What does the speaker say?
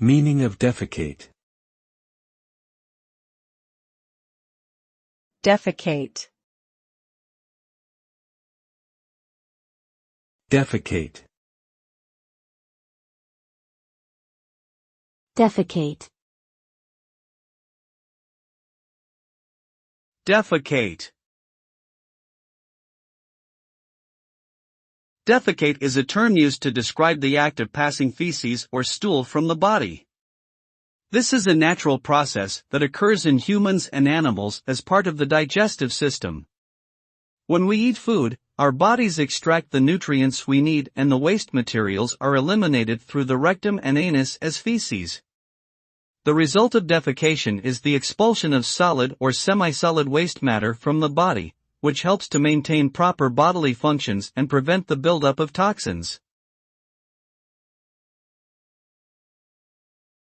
Meaning of defecate. Defecate. Defecate. Defecate. Defecate. Defecate is a term used to describe the act of passing feces or stool from the body. This is a natural process that occurs in humans and animals as part of the digestive system. When we eat food, our bodies extract the nutrients we need and the waste materials are eliminated through the rectum and anus as feces. The result of defecation is the expulsion of solid or semi-solid waste matter from the body, which helps to maintain proper bodily functions and prevent the buildup of toxins.